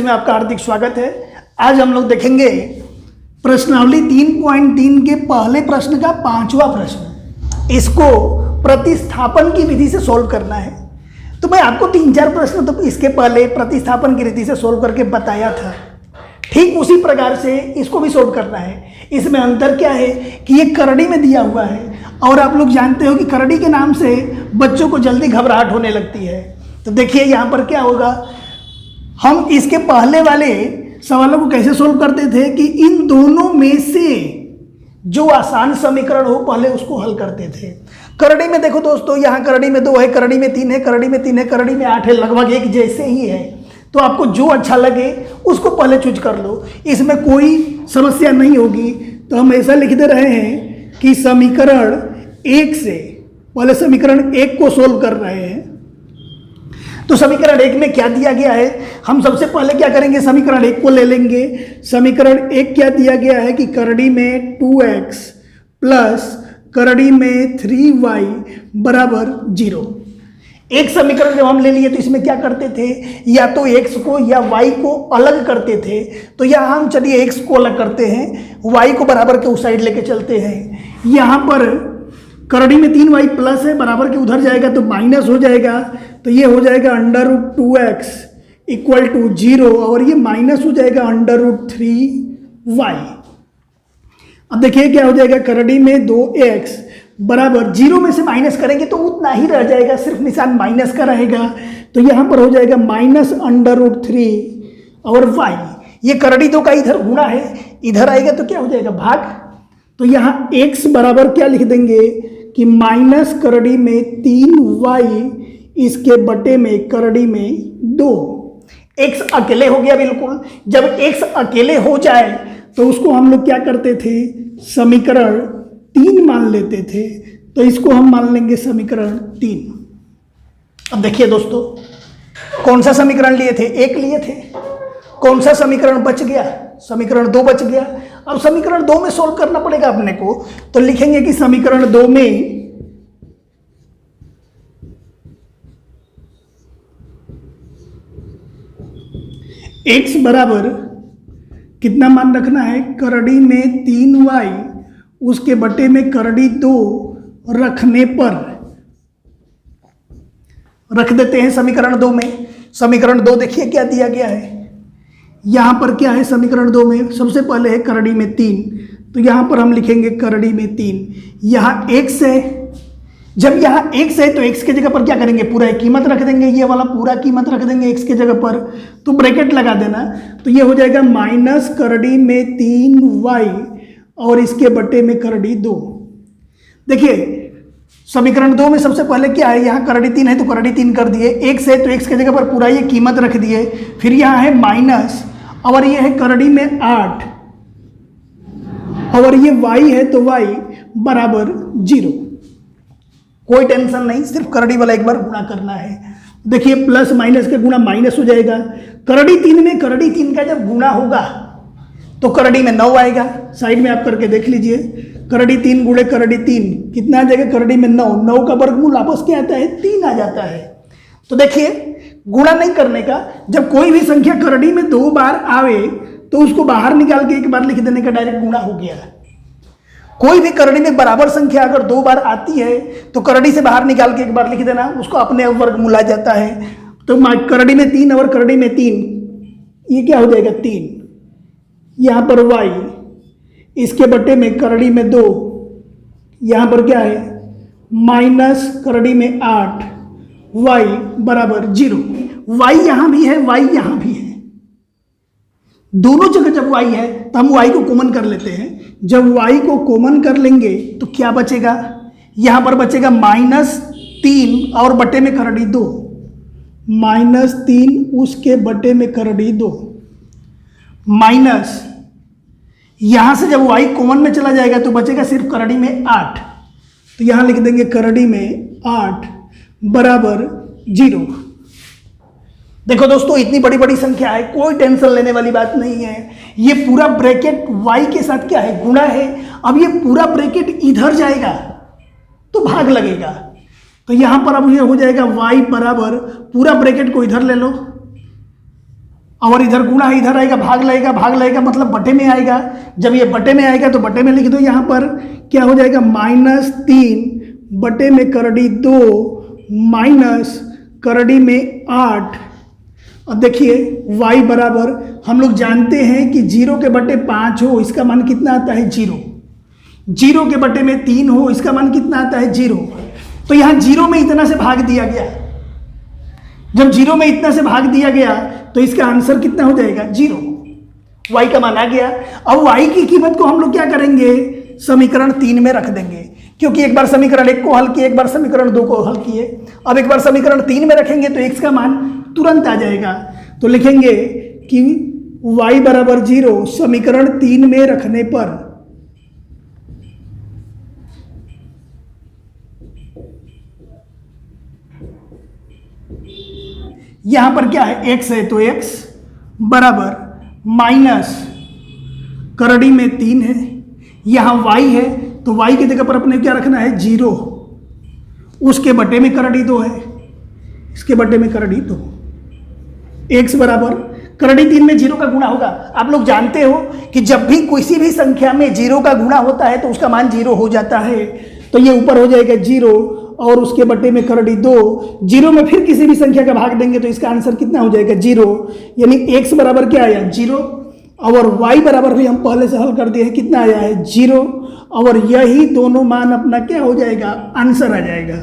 में आपका हार्दिक स्वागत है। आज हम लोग देखेंगे प्रश्नावली 3.3 के पहले प्रश्न का 5वां प्रश्न। इसको प्रतिस्थापन की विधि से सोल्व करना है। तो मैं आपको 3-4 प्रश्न तो इसके पहले प्रतिस्थापन की विधि से सोल्व करके बताया था। ठीक उसी प्रकार से इसको भी सोल्व करना है। इसमें अंतर क्या है कि ये करड़ी में दिया हुआ है और आप लोग जानते हो कि करड़ी के नाम से बच्चों को जल्दी घबराहट होने लगती है। तो देखिए यहाँ पर क्या होगा, हम इसके पहले वाले सवालों को कैसे सोल्व करते थे कि इन दोनों में से जो आसान समीकरण हो पहले उसको हल करते थे। करड़ी में देखो दोस्तों, यहाँ करड़ी में 2 है, करड़ी में 3 है, करड़ी में 3 है, करड़ी में 8 है, लगभग एक जैसे ही है। तो आपको जो अच्छा लगे उसको पहले चूज कर लो, इसमें कोई समस्या नहीं होगी। तो हम ऐसा लिख दे रहे हैं कि समीकरण 1 से पहले समीकरण 1 को सोल्व कर रहे हैं। तो समीकरण 1 में क्या दिया गया है, हम सबसे पहले क्या करेंगे, समीकरण 1 को ले लेंगे। समीकरण 1 क्या दिया गया है कि करड़ी में 2x प्लस करड़ी में 3y बराबर 0। एक समीकरण जब हम ले लिए तो इसमें क्या करते थे, या तो x को या y को अलग करते थे। तो यहाँ हम चलिए x को अलग करते हैं, y को बराबर के उस साइड लेके चलते हैं। यहाँ पर करड़ी में 3y प्लस है, बराबर के उधर जाएगा तो माइनस हो जाएगा। तो ये हो जाएगा √2x इक्वल टू 0 और ये माइनस हो जाएगा √3y। अब देखिए क्या हो जाएगा, करड़ी में 2x बराबर 0 में से माइनस करेंगे तो उतना ही रह जाएगा, सिर्फ निशान माइनस का रहेगा। तो यहाँ पर हो जाएगा माइनस √3 और y। ये करड़ी 2 का इधर गुणा है, इधर आएगा तो क्या हो जाएगा भाग। तो यहाँ x बराबर क्या लिख देंगे कि माइनस करड़ी में 3y इसके बटे में करड़ी में 2। x अकेले हो गया बिल्कुल। जब x अकेले हो जाए तो उसको हम लोग क्या करते थे, समीकरण 3 मान लेते थे। तो इसको हम मान लेंगे समीकरण 3। अब देखिए दोस्तों, कौन सा समीकरण लिए थे, 1 लिए थे। कौन सा समीकरण बच गया, समीकरण 2 बच गया। अब समीकरण 2 में सोल्व करना पड़ेगा अपने को। तो लिखेंगे कि समीकरण 2 में x बराबर कितना मान रखना है, करड़ी में 3y उसके बटे में करड़ी 2 रखने पर रख देते हैं समीकरण 2 में। समीकरण 2 देखिए क्या दिया गया है, यहाँ पर क्या है समीकरण 2 में, सबसे पहले है करड़ी में 3। तो यहाँ पर हम लिखेंगे करड़ी में 3। यहाँ x है, जब यहाँ x है तो x के जगह पर क्या करेंगे, पूरा कीमत रख देंगे, ये वाला पूरा कीमत रख देंगे x के जगह पर। तो ब्रैकेट लगा देना। तो ये हो जाएगा माइनस करड़ी में 3y और इसके बटे में करड़ी 2। देखिए समीकरण 2 में सबसे पहले क्या है, यहाँ करड़ी 3 है तो करड़ी 3 कर दिए, x है तो x के जगह पर पूरा ये कीमत रख दिए। फिर यहाँ है माइनस और ये है करड़ी में 8 और ये y है तो y बराबर 0। कोई टेंशन नहीं, सिर्फ करड़ी वाला एक बार गुणा करना है। देखिए प्लस माइनस का गुणा माइनस हो जाएगा। करड़ी 3 में करड़ी 3 का जब गुणा होगा तो करड़ी में 9 आएगा। साइड में आप करके देख लीजिए, करड़ी 3 गुणे करड़ी 3 कितना आ जाएगा, करड़ी में 9। 9 का वर्गमूल आपस क्या आता है, 3 आ जाता है। तो देखिए गुणा नहीं करने का, जब कोई भी संख्या करड़ी में 2 बार आवे तो उसको बाहर निकाल के एक बार लिख देने का, डायरेक्ट गुणा हो गया। कोई भी करड़ी में बराबर संख्या अगर 2 बार आती है तो करड़ी से बाहर निकाल के एक बार लिख देना, उसको अपने वर्गमूल आ जाता है। तो करड़ी में 3 और करड़ी में 3, ये क्या हो जाएगा 3। यहाँ पर y इसके बटे में करड़ी में 2, यहाँ पर क्या है माइनस करड़ी में 8 y बराबर 0। y यहाँ भी है, y यहाँ भी है, दोनों जगह जब y है तो हम y को कॉमन कर लेते हैं। जब y को कॉमन कर लेंगे तो क्या बचेगा, यहाँ पर बचेगा -3 और बटे में करड़ी 2, -3 उसके बटे में करड़ी 2 माइनस, यहाँ से जब y कॉमन में चला जाएगा तो बचेगा सिर्फ करड़ी में 8। तो यहाँ लिख देंगे करड़ी में 8 बराबर 0। देखो दोस्तों, इतनी बड़ी बड़ी संख्या है, कोई टेंशन लेने वाली बात नहीं है। ये पूरा ब्रैकेट y के साथ क्या है, गुणा है। अब ये पूरा ब्रैकेट इधर जाएगा तो भाग लगेगा। तो यहां पर अब ये हो जाएगा y बराबर, पूरा ब्रैकेट को इधर ले लो, और इधर गुणा इधर आएगा, भाग लगेगा मतलब बटे में आएगा। जब ये बटे में आएगा तो बटे में लिख दो, यहाँ पर क्या हो जाएगा -3 बटे में करड़ी 2 माइनस करड़ी में 8। अब देखिए y बराबर हम लोग जानते हैं कि 0 के बटे 5 हो इसका मान कितना आता है 0, 0 के बटे में 3 हो इसका मान कितना आता है 0। तो यहाँ 0 में इतना से भाग दिया गया, जब 0 में इतना से भाग दिया गया तो इसका आंसर कितना हो जाएगा 0, y का मान आ गया। अब y की कीमत को हम लोग क्या करेंगे, समीकरण 3 में रख देंगे, क्योंकि एक बार समीकरण 1 को हल किए, एक बार समीकरण 2 को हल किए, अब एक बार समीकरण 3 में रखेंगे तो x का मान तुरंत आ जाएगा। तो लिखेंगे कि y बराबर 0 समीकरण 3 में रखने पर यहां पर क्या है x है तो x बराबर माइनस करड़ी में 3 है, यहां y है तो y की जगह पर अपने क्या रखना है 0, उसके बटे में करड़ी 2 है, इसके बटे में करड़ी 2, x बराबर करड़ी 3 में 0 का गुणा होगा। आप लोग जानते हो कि जब भी किसी भी संख्या में 0 का गुणा होता है तो उसका मान 0 हो जाता है। तो ये ऊपर हो जाएगा 0 और उसके बटे में करड़ी 2, 0 में फिर किसी भी संख्या का भाग देंगे तो इसका आंसर कितना हो जाएगा 0, यानी x बराबर क्या आया 0 और y बराबर भी हम पहले से हल कर दिए हैं, कितना आया है 0, और यही दोनों मान अपना क्या हो जाएगा आंसर आ जाएगा।